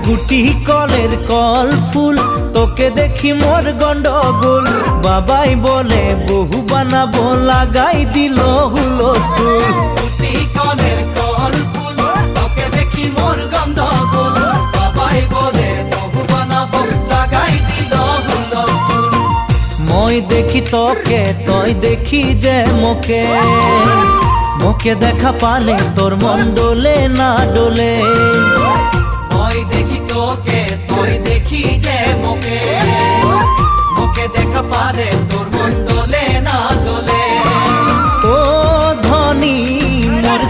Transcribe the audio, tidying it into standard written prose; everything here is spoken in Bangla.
গুটি কলের কল ফুল তোকে দেখি মোর গন্ডগোল বাবাই বলে বহু বানাবো লাগাই দিল হুলস্থুল গুটি কলের কল ফুল তোকে দেখি মোর গন্ডগোল বাবাই বলে বহু বানাবো লাগাই দিল হুলস্থুল মই দেখি তোকে তই দেখি যে মোকে মোকে দেখা পালে তোর মন ডোলে না ডোলে মই দেখি তোকে তুই দেখি যে মোকে মোকে দেখা পারে তোর মন দোলে না দোলে ও ধনী মোর